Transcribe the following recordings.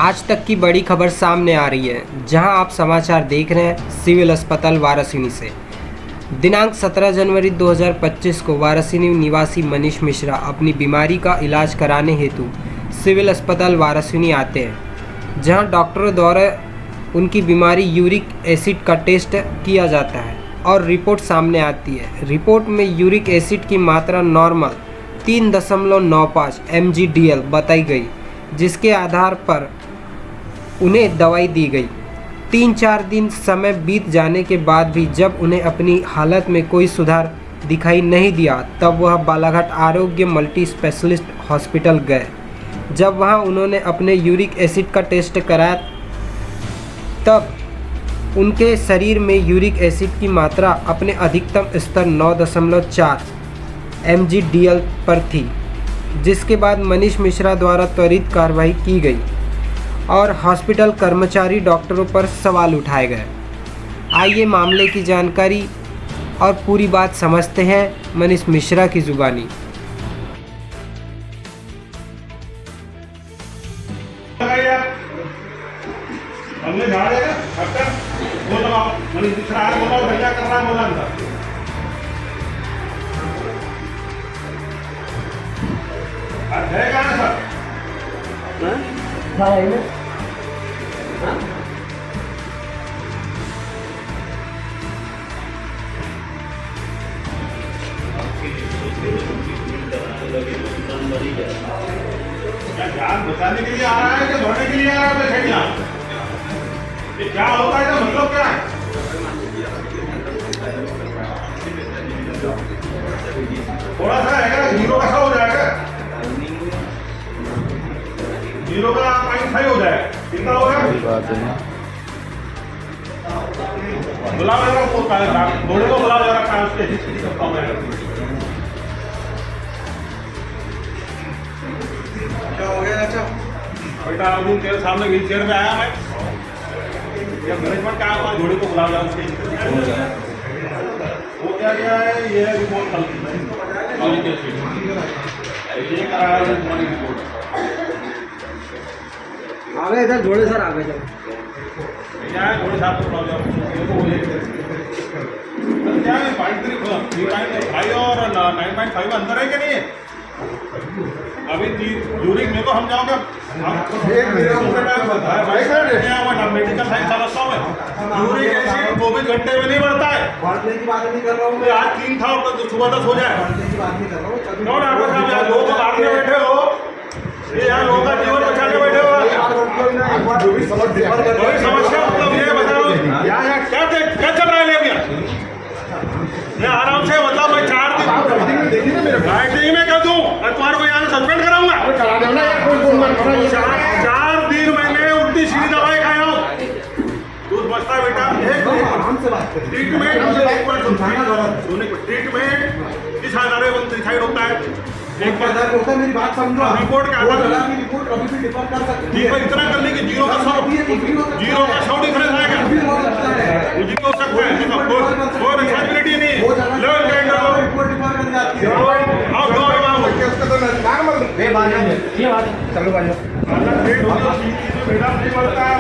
आज तक की बड़ी खबर सामने आ रही है, जहां आप समाचार देख रहे हैं सिविल अस्पताल वारासिनी से। दिनांक 17 जनवरी 2025 को वारासिनी निवासी मनीष मिश्रा अपनी बीमारी का इलाज कराने हेतु सिविल अस्पताल वारासिनी आते हैं, जहां डॉक्टरों द्वारा उनकी बीमारी यूरिक एसिड का टेस्ट किया जाता है और रिपोर्ट सामने आती है। रिपोर्ट में यूरिक एसिड की मात्रा नॉर्मल 3.95 mg/dl बताई गई, जिसके आधार पर उन्हें दवाई दी गई। 3-4 दिन समय बीत जाने के बाद भी जब उन्हें अपनी हालत में कोई सुधार दिखाई नहीं दिया, तब वह बालाघाट आरोग्य मल्टी स्पेशलिस्ट हॉस्पिटल गए। जब वहां उन्होंने अपने यूरिक एसिड का टेस्ट कराया, तब उनके शरीर में यूरिक एसिड की मात्रा अपने अधिकतम स्तर 9.4 mg/dl पर थी, जिसके बाद मनीष मिश्रा द्वारा त्वरित कार्रवाई की गई और हॉस्पिटल कर्मचारी डॉक्टरों पर सवाल उठाए गए। आइए मामले की जानकारी और पूरी बात समझते हैं मनीष मिश्रा की जुबानी। हमने झाड़ है डॉक्टर वो लगाओ मनीष मिश्रा आ बोला भैया कर रहा बोला अंदर है कहां सर हाँ है ना क्या जान बचाने के लिए आ रहा है कि धोने के लिए आ रहा है पेशेंट यहाँ? ये क्या होता है इसका मतलब क्या है? थोड़ा सा है जीरो का हो जाएगा, जीरो का 0.5 हो जाएगा। कितना होगा? बुलाओ जरा घोड़े को बुलाओ जरा काम से। क्या हो गया अच्छा? बेटा अभी तेरे सामने व्हील चेयर में आया मैं, या मैनेजमेंट क्या हुआ? घोड़े को बुलाओ जरा। वो क्या क्या है? ये रिपोर्ट कल ये करा है तुम्हारी रिपोर्ट। आ गए इधर जोड़े सर, आ गए जब क्या है घोड़े साहब को बुलाओ क्या है? 3.5 और 9.5 अंदर है कि नहीं है? अभी यूरिक में तो हम जाओगे मेडिकल साइंस समझता हूँ मैं। यूरिक एसिड 24 घंटे में नहीं बढ़ता है। बांटने की बात नहीं कर रहा हूँ मैं, आज 3 था और तो सुबह 10 हो जाए। बांटने की बात नहीं कर रहा हूँ। क्यों डॉक्टर साहब यार लोगों को बांटने बैठे हो? ये यार लोगों का जीवन बचाने बैठे हो। कोई समस्या मतलब ये बताओ क्या चल रहा है लेबिया? मैं आराम से मतलब मैं 4 दिन राइटिंग में कर दूं और तुम्हारे को यहाँ से सस्पेंड कराऊंगा। 4 दिन मैंने उल्टी सीधी दवाई खाया हूँ। तू बचता है बेटा। ट्रीटमेंट किस आधार पर डिसाइड होता है? एक बार होता है, मेरी बात समझो। रिपोर्ट का आधार रिपोर्ट कभी भी डिफर कर सकती है। इतना करने की 0 का 100 डिफरेंस आएगा। मुझे तो सकता है कोई रिस्पॉन्सिबिलिटी नहीं है। लो रिपोर्ट डिफर कर जाती है। आओ दो उसका तो नॉर्मल ये बात है, ये बात चलो भाई बेटा नहीं बढ़ता है।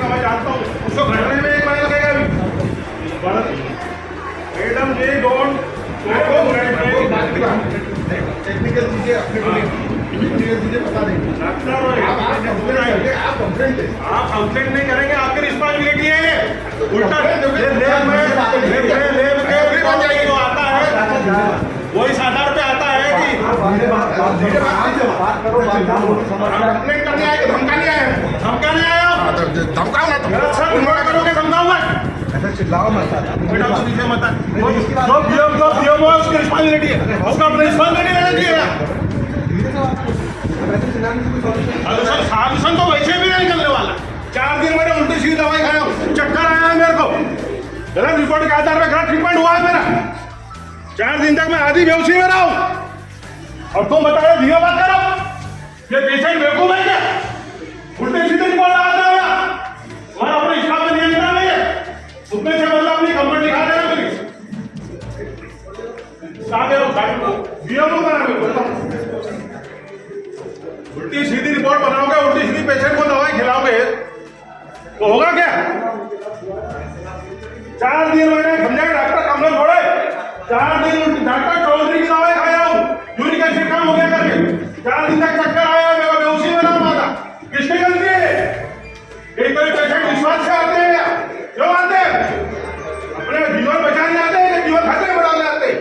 मैं जानता हूँ उसको घटने में 1 महीना लगेगा अभी। मैडम जी डोंट टेक्निकल चीजें अपने को चीजें बता देंगे। आप कंप्लेंट नहीं करेंगे, आपकी रिस्पॉन्सिबिलिटी है ये। उल्टा जो आता है वो इस आधार पे आता है कि कंप्लेंट करने आए कि धमकाने आए? धमकाने आया धमकाओ ना तुम। अच्छा करोगे धमकाऊंगा? ऐसा चिल्लाओ मत बेटा तो नीचे मत जो उसकी रिस्पॉन्सिबिलिटी है, उसका अपनी रिस्पॉन्सिबिलिटी लेना चाहिए। सॉल्यूशन तो वैसे भी नहीं करने वाला। 4 दिन मैंने उल्टी सीधी दवाई खाया, चक्कर आया है मेरे को। गलत रिपोर्ट के आधार पर गलत ट्रीटमेंट हुआ है मेरा। 4 दिन तक मैं आधी बेहोशी में रहा हूँ और तुम बताओ धीरे बात करो। ये पेशेंट बेवकूफ है क्या? उल्टी सीधी रिपोर्ट आता है हमारा अपने हिसाब में नियंत्रण नहीं है। उसमें से मतलब अपनी कंप्लेंट लिखा देना मेरी। उल्टी सीधी रिपोर्ट बनाओगे, उल्टी सीधी पेशेंट तो होगा क्या? 4 दिन मैंने समझा डॉक्टर कमल छोड़े, 4 दिन डॉक्टर चौधरी की दवाई खाया हूँ, यूरिक एसिड कम हो गया करके, 4 दिन तक चक्कर आया, मेरे को बेहोशी में नाम आता। किसकी गलती है? एक कोई पेशेंट विश्वास से आते हैं या क्यों आते हैं? अपने जीवन बचाने आते हैं कि जीवन खतरे में डालने आते हैं?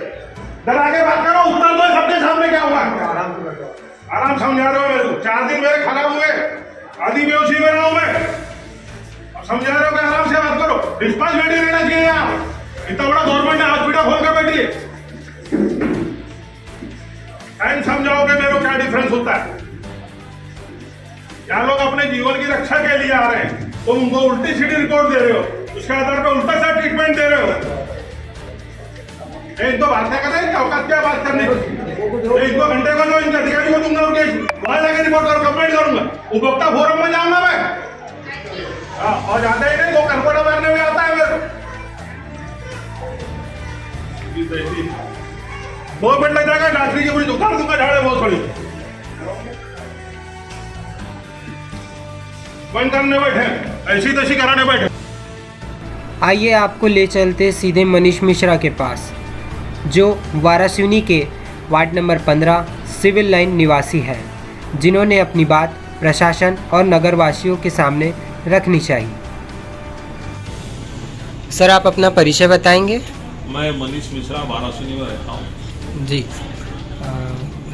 डर आगे बात करो, उत्तर दो सबके सामने क्या हुआ? आराम समझा रहे हो मेरे को, 4 दिन मेरे खराब हुए, आधी बेहोशी में रहा हूं मैं, अब समझा रहे हो कि आराम से बात करो, रिस्पॉन्सिबिलिटी लेना चाहिए यहाँ। इतना बड़ा गवर्नमेंट ने हॉस्पिटल खोल कर बैठी है, टाइम समझाओगे मेरे को क्या डिफरेंस होता है? यहाँ लोग अपने जीवन की रक्षा के लिए आ रहे हैं, तो उनको उल्टी सीधी रिपोर्ट दे रहे हो, उसके आधार पर उल्टा सा ट्रीटमेंट दे रहे हो। एक दो बातें करें, क्या औकात क्या बात करने की? 1-2 घंटे को जो इनके अधिकारी को दूंगा, उनके वहां जाकर रिपोर्ट करो, कंप्लेंट करूंगा, उपभोक्ता फोरम में जाऊंगा मैं। और जाते ही नहीं, 2 करपोटा मारने में आता है मेरे को। 2 मिनट लग जाएगा, डॉक्टरी की पूरी दुकान दूंगा, झाड़े बहुत बड़ी बंद करने बैठे, ऐसी तैसी कराने बैठे। आइए आपको ले चलते सीधे मनीष मिश्रा के पास, जो वारासिनी के वार्ड नंबर 15 सिविल लाइन निवासी है, जिन्होंने अपनी बात प्रशासन और नगरवासियों के सामने रखनी चाहिए। सर, आप अपना परिचय बताएंगे? मैं मनीष मिश्रा वारासिनी में रहता हूँ। जी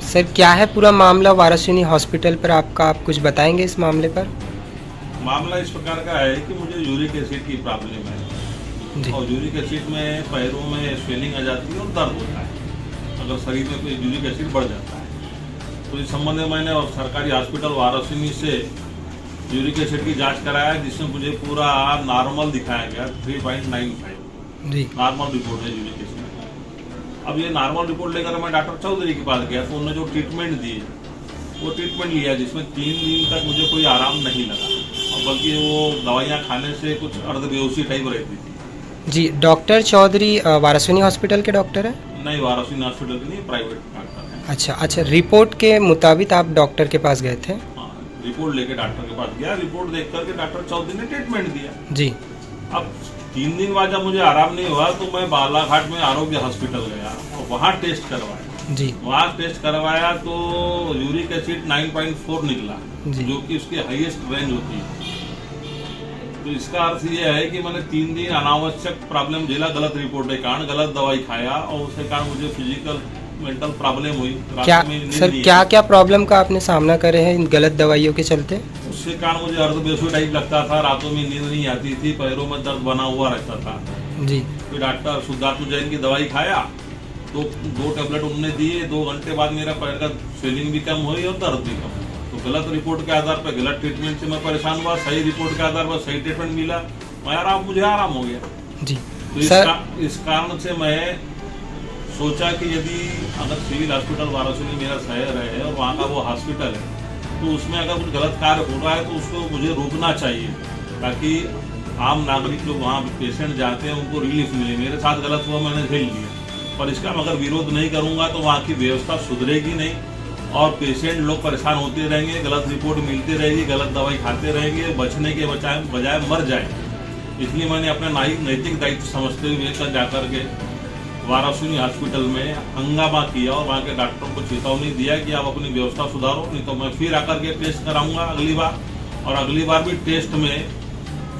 सर, क्या है पूरा मामला वारासिनी हॉस्पिटल पर आपका, आप कुछ बताएंगे इस मामले पर? मामला इस प्रकार का है कि मुझे यूरिक एसिड की प्रॉब्लम है जी। और यूरिक एसिड में पैरों में स्वेलिंग आ जाती है और दर्द होता है अगर शरीर में कोई यूरिक एसिड बढ़ जाता है। तो इस संबंध में मैंने और सरकारी हॉस्पिटल वारासिनी से यूरिक एसिड की जांच कराया, जिसमें मुझे पूरा नॉर्मल दिखाया गया 3.95 जी। नॉर्मल रिपोर्ट है यूरिक एसिड। अब ये नॉर्मल रिपोर्ट लेकर मैं डॉक्टर चौधरी के पास गया, तो उन्होंने जो ट्रीटमेंट दी वो ट्रीटमेंट लिया, जिसमें 3 दिन तक मुझे कोई आराम नहीं लगा, और बल्कि वो दवाइयाँ खाने से कुछ अर्धबेहोशी टाइप रहती थी। जी, डॉक्टर चौधरी वारासिनी हॉस्पिटल के डॉक्टर हैं? नहीं, वारासिनी हॉस्पिटल के नहीं, प्राइवेट डॉक्टर है। अच्छा, रिपोर्ट के मुताबिक आप डॉक्टर के पास गए थे? हाँ, रिपोर्ट लेके डॉक्टर के पास गया, रिपोर्ट देख करके डॉक्टर चौधरी ने ट्रीटमेंट दिया। जी। अब 3 दिन बाद जब मुझे आराम नहीं हुआ, तो मैं बालाघाट में आरोग्य हॉस्पिटल गया और वहाँ टेस्ट करवाया। जी। वहाँ टेस्ट करवाया तो यूरिक एसिड 9.4 निकला, जो कि उसकी हाईएस्ट रेंज होती है। तो इसका अर्थ ये है कि मैंने 3 दिन अनावश्यक प्रॉब्लम झेला, गलत रिपोर्ट के कारण, गलत दवाई खाया, और उसके कारण मुझे फिजिकल मेंटल प्रॉब्लम हुई। क्या सर, क्या क्या प्रॉब्लम का आपने सामना करे हैं इन गलत दवाइयों के चलते? उसके कारण मुझे अर्धबेहोशी टाइप लगता था, रातों में नींद नहीं आती थी, पैरों में दर्द बना हुआ रहता था। जी। फिर डॉक्टर सिद्धार्थ जैन की दवाई खाया, तो 2 टैबलेट उन्होंने दिए, 2 घंटे बाद मेरा पैर का स्वेलिंग भी कम हुई और दर्द भी कम हुआ। तो गलत रिपोर्ट के आधार पर, गलत ट्रीटमेंट से मैं परेशान हुआ, सही रिपोर्ट के आधार पर सही ट्रीटमेंट मिला, मुझे आराम हो गया। जी। तो सर, इस कारण से मैं सोचा कि यदि अगर सिविल हॉस्पिटल वारासिनी मेरा शहर है और वहाँ का वो हॉस्पिटल है, तो उसमें अगर कुछ गलत कार्य हो रहा है तो उसको मुझे रोकना चाहिए, ताकि आम नागरिक लोग वहाँ पेशेंट जाते हैं उनको रिलीफ मिले। मेरे साथ गलत हुआ, मैंने झेल लिया, पर इसका मैं अगर विरोध नहीं करूँगा तो वहाँ की व्यवस्था सुधरेगी नहीं और पेशेंट लोग परेशान होते रहेंगे, गलत रिपोर्ट मिलती रहेगी, गलत दवाई खाते रहेंगे, बचने के बजाय मर जाएंगे। इसलिए मैंने अपना नैतिक दायित्व समझते हुए कल जाकर के वारासिनी हॉस्पिटल में हंगामा किया और वहाँ के डॉक्टरों को चेतावनी दिया कि आप अपनी व्यवस्था सुधारो, नहीं तो मैं फिर आकर के टेस्ट कराऊंगा अगली बार, और अगली बार भी टेस्ट में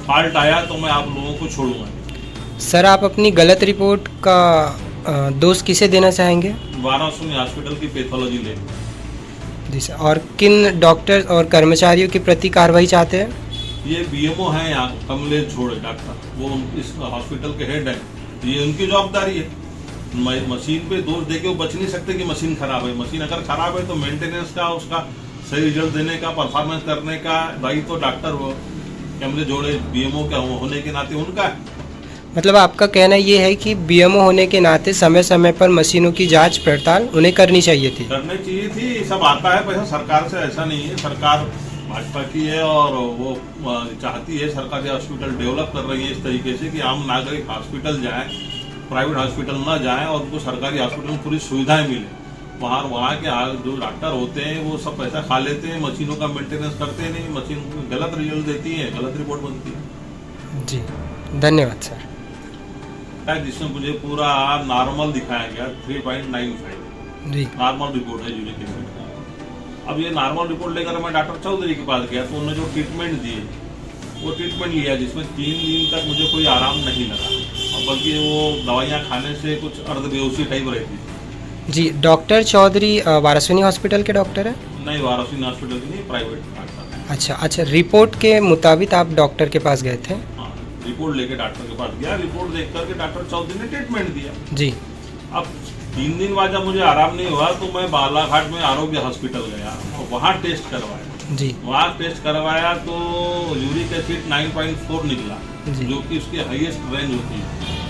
फॉल्ट आया तो मैं आप लोगों को छोड़ूंगा। सर, आप अपनी गलत रिपोर्ट का दोष किसे देना चाहेंगे? वारासिनी हॉस्पिटल की पैथोलॉजी ले। जी सर, और किन डॉक्टर और कर्मचारियों के प्रति कार्रवाई चाहते हैं? ये बीएमओ हैं यहाँ, कमलेश झोड़े डॉक्टर, वो इस हॉस्पिटल के हेड हैं, ये उनकी जवाबदारी है। मशीन पे दोष देके वो बच नहीं सकते कि मशीन खराब है। मशीन अगर खराब है तो मेंटेनेंस का, उसका सही रिजल्ट देने का, परफॉर्मेंस करने का दायित्व तो डॉक्टर कमलेश झोड़े बीएमओ का होने के नाते उनका है। मतलब आपका कहना ये है कि बीएमओ होने के नाते समय समय पर मशीनों की जांच पड़ताल उन्हें करनी चाहिए थी? करनी चाहिए थी, सब आता है पैसा सरकार से, ऐसा नहीं है। सरकार भाजपा की है और वो चाहती है, सरकारी हॉस्पिटल डेवलप कर रही है इस तरीके से कि आम नागरिक हॉस्पिटल जाएं, प्राइवेट हॉस्पिटल ना जाएं और उनको सरकारी हॉस्पिटल में पूरी सुविधाएं मिले। वहाँ के जो डॉक्टर होते हैं वो सब पैसा खा लेते हैं, मशीनों का मेंटेनेंस करते नहीं, मशीन गलत रिजल्ट देती है, गलत रिपोर्ट बनती है। जी, धन्यवाद सर। है जिसमें मुझे पूरा नॉर्मल दिखाया गया 3.95 जी, नॉर्मल रिपोर्ट है यूरिक एसिड का। अब ये नॉर्मल रिपोर्ट लेकर मैं डॉक्टर चौधरी के पास गया तो उन्होंने जो ट्रीटमेंट दिए वो ट्रीटमेंट लिया जिसमें 3 दिन तक मुझे कोई आराम नहीं लगा और बल्कि वो दवाइयाँ खाने से कुछ अर्धबेहोशी टाइप रहती थी। जी, डॉक्टर चौधरी वारासिनी हॉस्पिटल के डॉक्टर हैं? नहीं वाराणसी हॉस्पिटल की नहीं, प्राइवेट डॉक्टर। अच्छा अच्छा, रिपोर्ट के मुताबिक आप डॉक्टर के पास गए थे? हाँ, रिपोर्ट लेके डॉक्टर के पास गया, रिपोर्ट देख करके डॉक्टर चौधरी ने ट्रीटमेंट दिया। जी, अब 3 दिन बाद जब मुझे आराम नहीं हुआ तो मैं बालाघाट में आरोग्य हॉस्पिटल गया और वहाँ टेस्ट करवाया। जी, वहाँ टेस्ट करवाया तो यूरिक एसिड 9.4 निकला जी। जो कि उसकी हाईएस्ट रेंज होती है।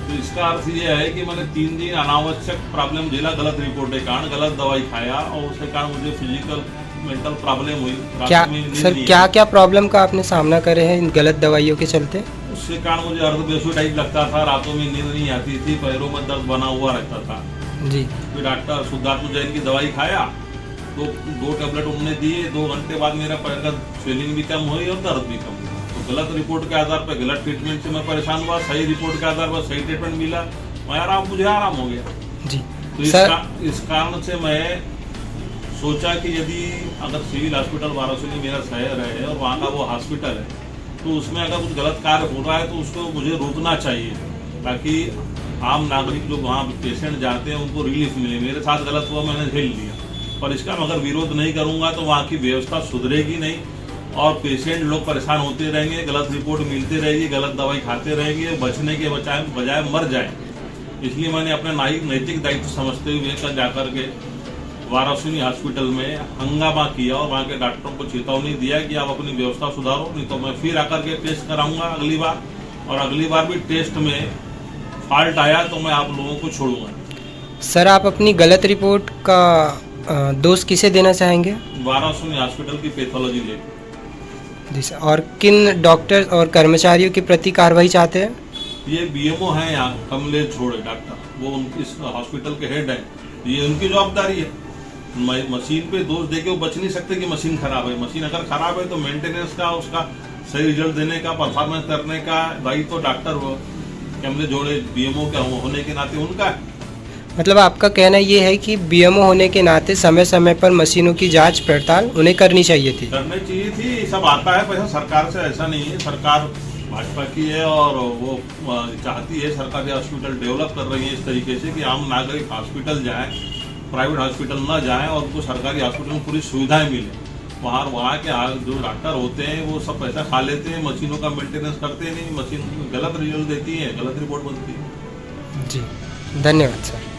तो इसका अर्थ ये है कि मैंने 3 दिन अनावश्यक प्रॉब्लम झेला गलत रिपोर्ट के कारण, गलत दवाई खाया और उसके कारण मुझे फिजिकल मेंटल प्रॉब्लम हुई। रात क्या में नींद सर, नहीं क्या आई। क्या प्रॉब्लम का आपने सामना करे हैं इन गलत दवाइयों के चलते? उसके कारण मुझे अर्धबेहोशी टाइप लगता था, रातों में नींद नहीं आती थी, पैरों में दर्द बना हुआ रहता था। जी, फिर डॉक्टर सिद्धार्थ जैन की दवाई खाया तो 2 टैबलेट उन्होंने दिए, 2 घंटे बाद मेरा पैर का स्वेलिंग भी कम हुई और दर्द भी कम हुआ। तो गलत रिपोर्ट के आधार पर गलत ट्रीटमेंट से मैं परेशान हुआ, सही रिपोर्ट के आधार पर सही ट्रीटमेंट मिला, मुझे आराम हो गया। जी तो सर, इस कारण से मैं सोचा कि यदि अगर सिविल हॉस्पिटल वाराणसी मेरा शहर है और वहाँ का वो हॉस्पिटल है तो उसमें अगर कुछ गलत कार्य हो रहा है तो उसको मुझे रोकना चाहिए ताकि आम नागरिक लोग वहाँ पेशेंट जाते हैं उनको रिलीफ मिले। मेरे साथ गलत हुआ, मैंने झेल लिया, पर इसका मैं अगर विरोध नहीं करूँगा तो वहाँ की व्यवस्था सुधरेगी नहीं और पेशेंट लोग परेशान होते रहेंगे, गलत रिपोर्ट मिलती रहेगी, गलत दवाई खाते रहेंगे, बचने के बजाय मर जाए। इसलिए मैंने अपना नैतिक दायित्व समझते हुए कल जाकर के वाराणसी हॉस्पिटल में हंगामा किया और वहाँ के डॉक्टरों को चेतावनी दिया कि आप अपनी व्यवस्था सुधारो, नहीं तो मैं फिर आकर के टेस्ट कराऊंगा अगली बार, और अगली बार भी टेस्ट में फॉल्ट आया तो मैं आप लोगों को छोड़ूंगा। सर आप अपनी गलत रिपोर्ट का दोष किसे देना चाहेंगे? वाराणसी हॉस्पिटल की पैथोलॉजी लेकर। जी सर, और किन डॉक्टर और कर्मचारियों के प्रति कार्रवाई चाहते हैं? ये बीएमओ हैं यहाँ कमलेश छोड़े डॉक्टर, वो इस हॉस्पिटल के हेड हैं, ये उनकी जवाबदारी है। मशीन पे दोष देके वो बच नहीं सकते कि मशीन खराब है। मशीन अगर खराब है तो मेंटेनेंस का, उसका सही रिजल्ट देने का, परफॉर्मेंस करने का दायित्व तो डॉक्टर कमलेश जोड़े बीएमओ के होने के नाते उनका है। मतलब आपका कहना ये है कि बीएमओ होने के नाते समय समय पर मशीनों की जांच पड़ताल उन्हें करनी चाहिए थी? करनी चाहिए थी, सब आता है पैसा सरकार से, ऐसा नहीं है। सरकार भाजपा की है और वो चाहती है, सरकारी हॉस्पिटल डेवलप कर रही है इस तरीके से कि आम नागरिक हॉस्पिटल जाएं, प्राइवेट हॉस्पिटल ना जाएं और उनको सरकारी हॉस्पिटल में पूरी सुविधाएं मिले। वहाँ के जो डॉक्टर होते हैं वो सब पैसा खा लेते हैं, मशीनों का मेंटेनेंस करते नहीं, मशीन गलत रिजल्ट देती है, गलत रिपोर्ट बनती है। जी, धन्यवाद सर।